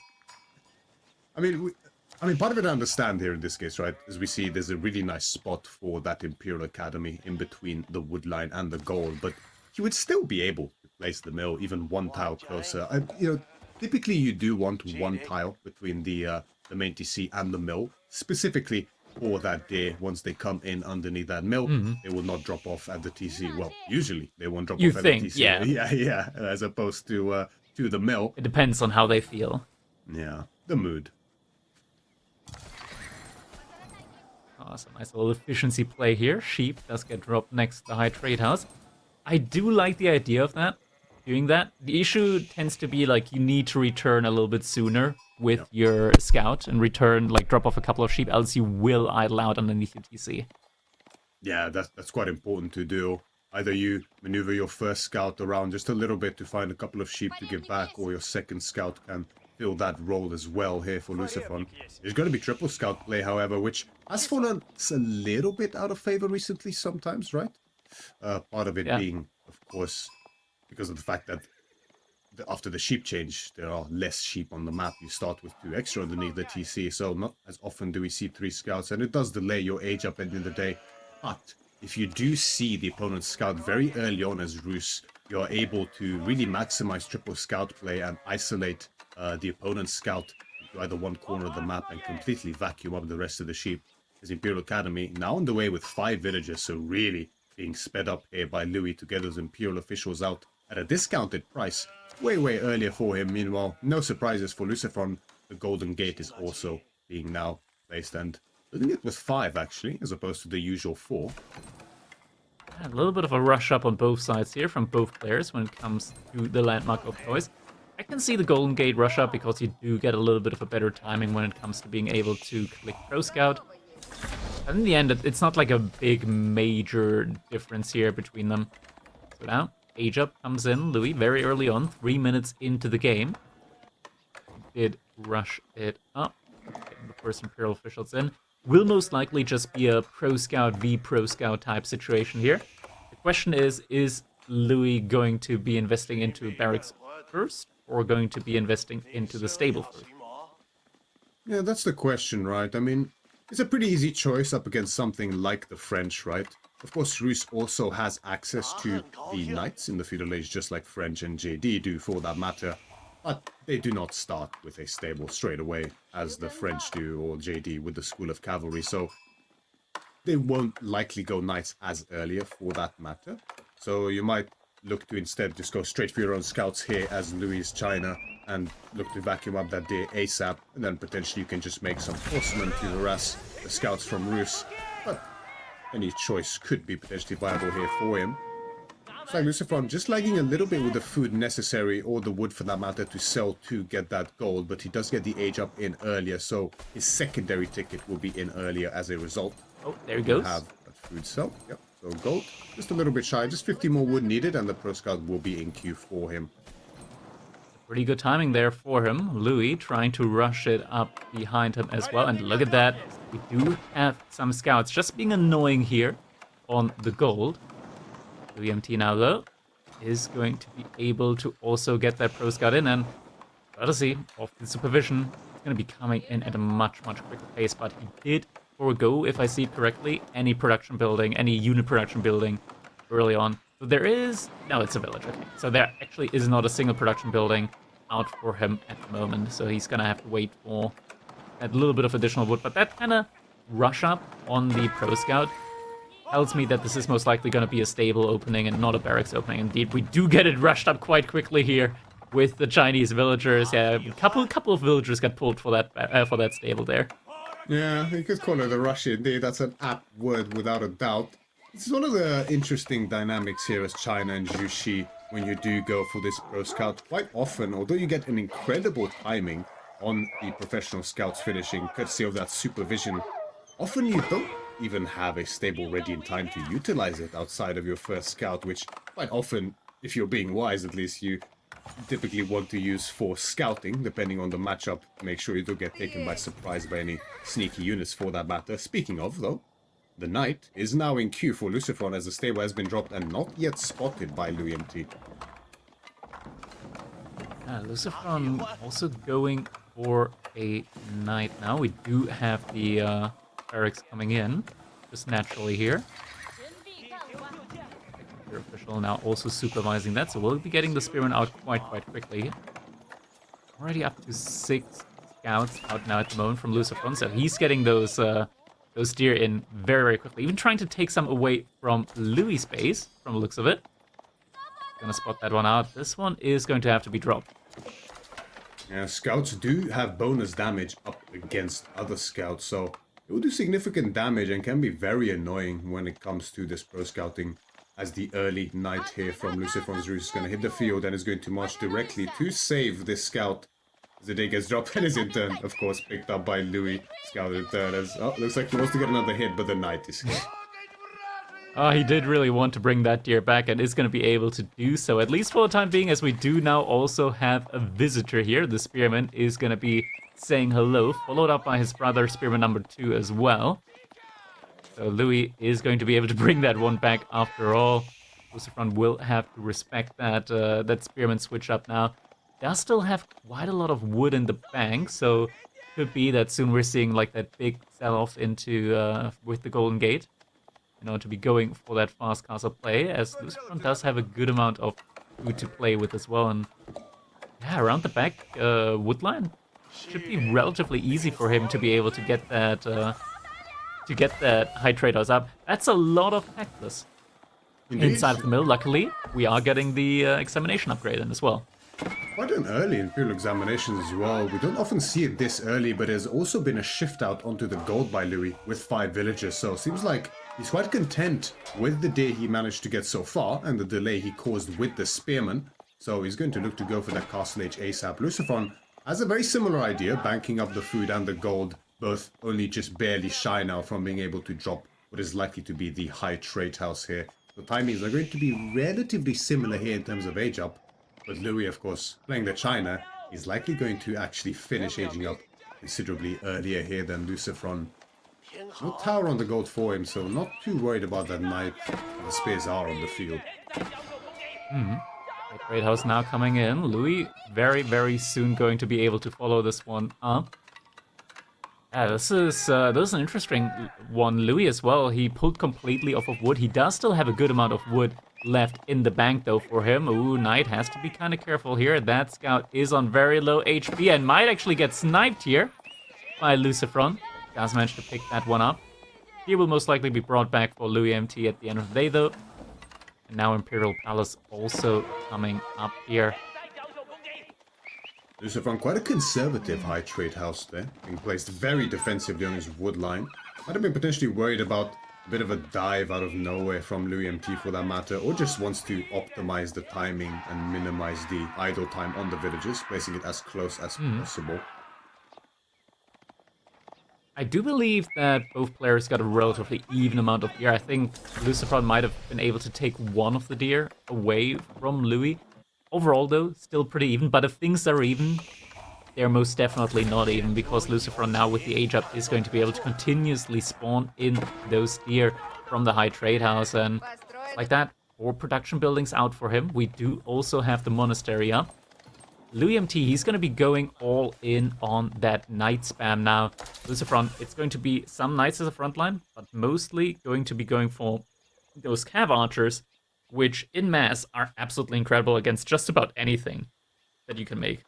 I mean, part of it I understand here in this case, right? As we see, there's a really nice spot for that Imperial Academy in between the wood line and the goal, but you would still be able to place the mill even one tile closer. You know, typically you do want one tile between the main TC and the mill, specifically for that day. Once they come in underneath that mill, they will not drop off at the TC. Well, usually they won't drop off at the TC. Yeah, as opposed to the mill. It depends on how they feel. Yeah, the mood. Awesome, nice little efficiency play here. Sheep does get dropped next to the high trade house. I do like the idea of that, doing that. The issue tends to be like you need to return a little bit sooner with your scout and return, like drop off a couple of sheep, else you will idle out underneath your TC. Yeah, that's quite important to do. Either you maneuver your first scout around just a little bit to find a couple of sheep to give back, or your second scout can fill that role as well here for LucifroN. There's going to be triple scout play, however, which has fallen a little bit out of favor recently sometimes, right? Part of it being, of course, because of the fact that after the sheep change, there are less sheep on the map. You start with 2 extra underneath the TC, so not as often do we see 3 scouts, and it does delay your age up at the end of the day. But if you do see the opponent's scout very early on as Roos, you are able to really maximize triple scout play and isolate the opponent's scout to either one corner of the map and completely vacuum up the rest of the sheep. As Imperial Academy now on the way with 5 villagers, so really being sped up here by Louis to get those Imperial officials out at a discounted price way earlier for him. Meanwhile, no surprises for LucifroN. The Golden Gate is also being now placed, and doing it with 5 actually, as opposed to the usual 4. A little bit of a rush up on both sides here from both players when it comes to the landmark of choice. I can see the Golden Gate rush up because you do get a little bit of a better timing when it comes to being able to click Pro Scout. But in the end, it's not like a big major difference here between them. So now, age up comes in, Louis, very early on, 3 minutes into the game. He did rush it up, getting the first Imperial officials in. Will most likely just be a Pro Scout v Pro Scout type situation here. The question is Louis going to be investing into barracks first, or going to be investing into the stable first? Yeah, that's the question, right? I mean, it's a pretty easy choice up against something like the French, right? Of course, Roos also has access to the Knights in the feudal age, just like French and JD do for that matter. But they do not start with a stable straight away, as the French do, or JD with the School of Cavalry, so they won't likely go Knights as earlier for that matter. So you might look to instead just go straight for your own scouts here as Louis China, and look to vacuum up that deer ASAP, and then potentially you can just make some horsemen to harass the scouts from Roos. But any choice could be potentially viable here for him. It's like LucifroN just lagging a little bit with the food necessary, or the wood for that matter, to sell to get that gold, but he does get the age up in earlier, so his secondary ticket will be in earlier as a result. Oh, there he goes. Have that food sell. Yep. So gold, just a little bit shy, just 50 more wood needed, and the Pro Scout will be in queue for him. Pretty good timing there for him. Louis trying to rush it up behind him as well, and look at that. We do have some scouts just being annoying here on the gold. loueMT now, though, is going to be able to also get that Pro Scout in, and courtesy of the supervision, it's going to be coming in at a much quicker pace, but he did forego, if I see it correctly, any production building, any unit production building early on. So there is... No, it's a village, okay. So there actually is not a single production building out for him at the moment, so he's going to have to wait for a little bit of additional wood, but that kind of rush up on the Pro Scout tells me that this is most likely going to be a stable opening and not a barracks opening. Indeed, we do get it rushed up quite quickly here with the Chinese villagers. Yeah, a couple of villagers got pulled for that stable there. Yeah, you could call it a rush indeed. That's an apt word without a doubt. It's one of the interesting dynamics here as China and Jushi when you do go for this Pro Scout. Quite often, although you get an incredible timing on the professional scouts finishing, courtesy of that supervision, often you don't even have a stable ready in time to utilize it outside of your first scout, which quite often, if you're being wise at least, you typically want to use for scouting, depending on the matchup. Make sure you don't get taken by surprise by any sneaky units for that matter. Speaking of, though, the Knight is now in queue for LucifroN as the stable has been dropped and not yet spotted by loueMT. LucifroN also going for a Knight now. We do have the barracks coming in, just naturally here. Your official now also supervising that, so we'll be getting the Spearman out quite quickly. Already up to 6 scouts out now at the moment from LucifroN, so he's getting those deer in very quickly, even trying to take some away from Louis' base, from the looks of it. Gonna spot that one out. This one is going to have to be dropped. Yeah, scouts do have bonus damage up against other scouts, so it will do significant damage and can be very annoying when it comes to this Pro Scouting, as the early Knight here from LucifroN's Roost is going to hit the field and is going to march directly to save this scout. As the day gets dropped and is in turn, of course, picked up by Louis. Scout in turn as... Oh, looks like he wants to get another hit, but the Knight is here. Oh, he did really want to bring that deer back and is going to be able to do so, at least for the time being, as we do now also have a visitor here. The spearman is going to be saying hello, followed up by his brother, spearman number 2 as well. So Louis is going to be able to bring that one back after all. LucifroN will have to respect that that spearman switch up now. Does still have quite a lot of wood in the bank, so could be that soon we're seeing like that big sell-off into with the Golden Gate. To be going for that fast castle play, as LucifroN does have a good amount of food to play with as well. And yeah, around the back woodline should be relatively easy for him to be able to get that high trade house up. That's a lot of cactus inside of the mill. Luckily, we are getting the examination upgrade in as well. Quite an early Imperial examination as well. We don't often see it this early, but there's also been a shift out onto the gold by Louis with 5 villagers, so it seems like he's quite content with the day he managed to get so far and the delay he caused with the spearman. So he's going to look to go for that castle age ASAP. LucifroN has a very similar idea, banking up the food and the gold, both only just barely shy now from being able to drop what is likely to be the high trade house here. The timings are going to be relatively similar here in terms of age up. But Louis, of course, playing the China, is likely going to actually finish aging up considerably earlier here than LucifroN. No tower on the gold for him, so not too worried about that knight. The spears are on the field. Great house now coming in. Louis very, very soon going to be able to follow this one up. Yeah, this is an interesting one. Louis as well, he pulled completely off of wood. He does still have a good amount of wood left in the bank though for him. Ooh, Knight has to be kind of careful here. That scout is on very low HP and might actually get sniped here by LucifroN. Does manage to pick that one up. He will most likely be brought back for loueMT at the end of the day though. And now Imperial Palace also coming up here. LucifroN, quite a conservative high trade house there, being placed very defensively on his wood line. Might have been potentially worried about a bit of a dive out of nowhere from loueMT for that matter, or just wants to optimize the timing and minimize the idle time on the villagers, placing it as close as possible. I do believe that both players got a relatively even amount of deer. I think LucifroN might have been able to take one of the deer away from Louis. Overall, though, still pretty even. But if things are even, they're most definitely not even, because LucifroN now with the age up is going to be able to continuously spawn in those deer from the high trade house. And like that, 4 production buildings out for him. We do also have the monastery up. loueMT, he's going to be going all in on that knight spam now. LucifroN, it's going to be some knights as a front line, but mostly going to be going for those cav archers, which in mass are absolutely incredible against just about anything that you can make.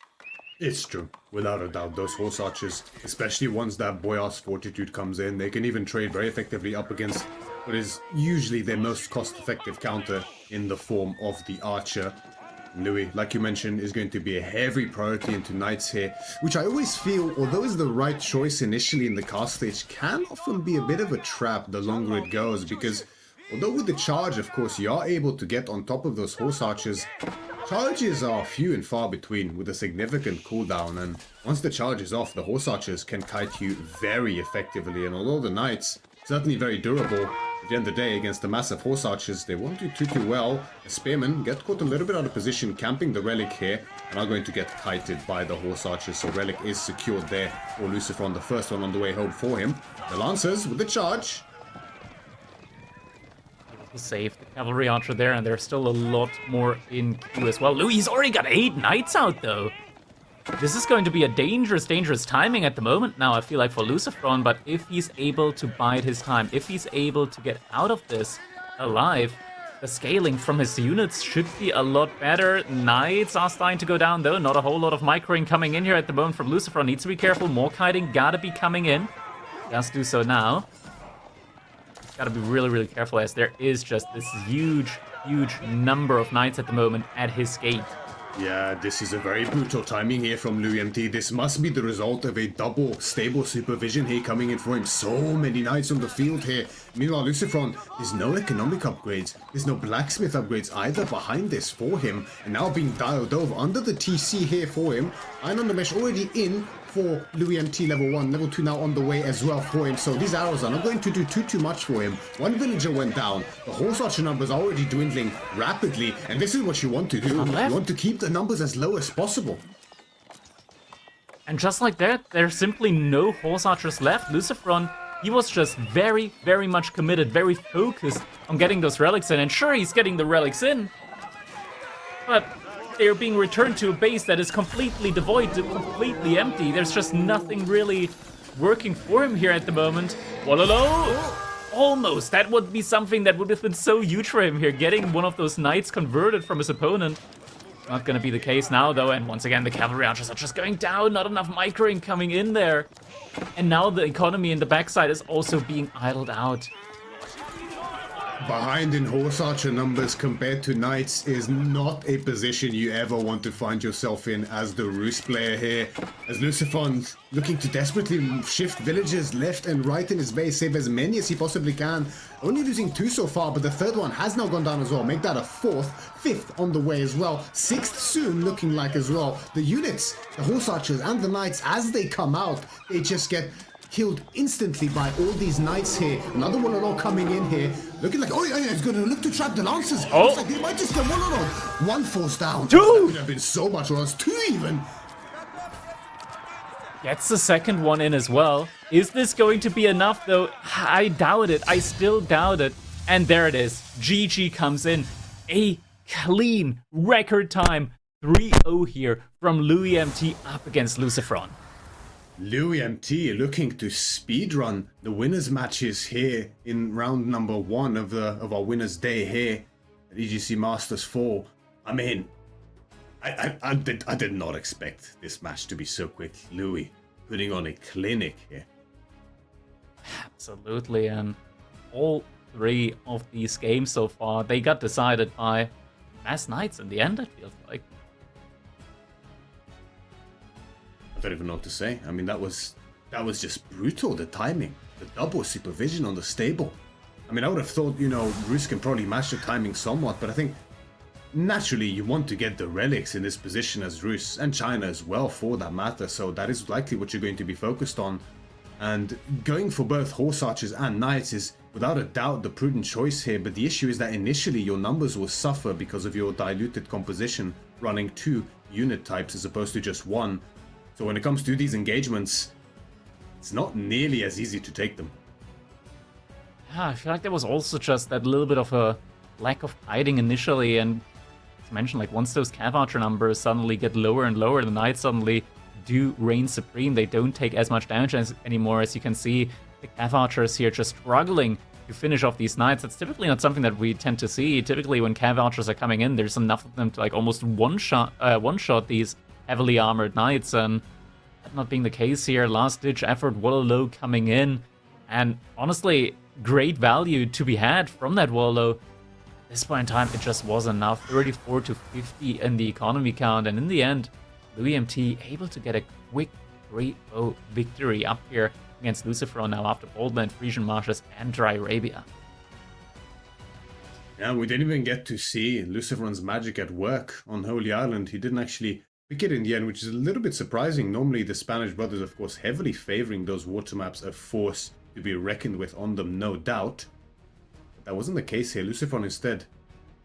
It's true, without a doubt. Those horse archers, especially once that Boyar's Fortitude comes in, they can even trade very effectively up against what is usually their most cost-effective counter in the form of the archer. Louis, like you mentioned, is going to be a heavy priority into knights here, which I always feel, although is the right choice initially in the cast stage, can often be a bit of a trap the longer it goes, because although with the charge, of course, you are able to get on top of those horse archers, charges are few and far between with a significant cooldown, and once the charge is off, the horse archers can kite you very effectively, and although the knights, certainly very durable, at the end of the day, against the massive horse archers, they won't do too well. The spearmen get caught a little bit out of position, camping the relic here, and are going to get kited by the horse archers, so relic is secured there for LucifroN, the first one on the way home for him. The lancers with the charge. Save the cavalry archer there, and there's still a lot more in queue as well. Louis, he's already got 8 knights out though. This is going to be a dangerous timing at the moment now, I feel like, for LucifroN, but if he's able to bide his time, if he's able to get out of this alive, the scaling from his units should be a lot better. Knights are starting to go down though, not a whole lot of microing coming in here at the moment from LucifroN. Needs to be careful, more kiting gotta be coming in. Just do so now. Gotta be really careful, as there is just this huge number of knights at the moment at his gate. Yeah, this is a very brutal timing here from loueMT. This must be the result of a double stable supervision here coming in for him. So many knights on the field here. Meanwhile, LucifroN, there's no economic upgrades. There's no blacksmith upgrades either behind this for him. And now being dialed over under the TC here for him. Iron on the Mesh already in for loueMT level 1. Level 2 now on the way as well for him. So these arrows are not going to do too much for him. One villager went down. The horse archer numbers are already dwindling rapidly. And this is what you want to do. You want to keep the numbers as low as possible. And just like that, there's simply no horse archers left. LucifroN, he was just very, very much committed, very focused on getting those relics in. And sure, he's getting the relics in, but they're being returned to a base that is completely devoid, completely empty. There's just nothing really working for him here at the moment. Wololo! Almost. That would be something that would have been so huge for him here, getting one of those knights converted from his opponent. Not gonna be the case now, though, and once again, the cavalry archers are just going down, not enough microing coming in there. And now the economy in the backside is also being idled out. Behind in horse archer numbers compared to knights is not a position you ever want to find yourself in as the Rus player here. As LucifroN looking to desperately shift villagers left and right in his base, save as many as he possibly can. Only losing 2 so far, but the third one has now gone down as well. Make that a 4th, 5th on the way as well. 6th soon looking like as well. The units, the horse archers and the knights, as they come out, they just get killed instantly by all these knights here. Another Wololo coming in here. Looking like, oh yeah, he's going to look to trap the lancers. Oh. Looks like they might just get Wololo. 1 falls down. 2! That could have been so much worse. 2 even. Gets the second one in as well. Is this going to be enough, though? I doubt it. I still doubt it. And there it is. GG comes in. A clean record time. 3-0 here from loueMT up against LucifroN. loueMT looking to speedrun the winners matches here in round number 1 of our winners day here at EGC Masters Fall. I mean, I did not expect this match to be so quick. Louis putting on a clinic here. Absolutely, and all 3 of these games so far, they got decided by Mass Knights in the end, it feels like. I don't even know what to say. I mean, that was just brutal, the timing. The double supervision on the stable. I mean, I would have thought, Rus can probably match the timing somewhat, but I think naturally you want to get the relics in this position as Rus, and China as well for that matter, so that is likely what you're going to be focused on. And going for both horse archers and knights is without a doubt the prudent choice here, but the issue is that initially your numbers will suffer because of your diluted composition, running 2 unit types as opposed to just 1. So when it comes to these engagements, it's not nearly as easy to take them. Yeah, I feel like there was also just that little bit of a lack of hiding initially, and as mentioned, like once those Cav Archer numbers suddenly get lower and lower, the Knights suddenly do reign supreme. They don't take as much damage anymore. As you can see, the Cav Archers here just struggling to finish off these Knights. That's typically not something that we tend to see. Typically when Cav Archers are coming in, there's enough of them to like almost one-shot these heavily armored Knights, and that not being the case here. Last-ditch effort, Wololo coming in, and honestly, great value to be had from that Wololo. At this point in time, it just wasn't enough. 34 to 50 in the economy count, and in the end, loueMT able to get a quick 3-0 victory up here against LucifroN now after Baldland, Frisian, Marshes, and Dry Arabia. Yeah, we didn't even get to see LucifroN's magic at work on Holy Island. He didn't actually pick it in the end, which is a little bit surprising. Normally, the Spanish brothers, of course, heavily favoring those water maps, a force to be reckoned with on them, no doubt. But that wasn't the case here. LucifroN instead,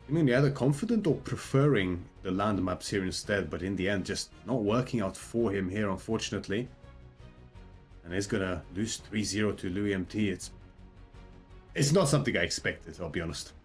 seemingly either confident or preferring the land maps here instead, but in the end, just not working out for him here, unfortunately. And he's gonna lose 3-0 to loueMT. It's not something I expected, I'll be honest.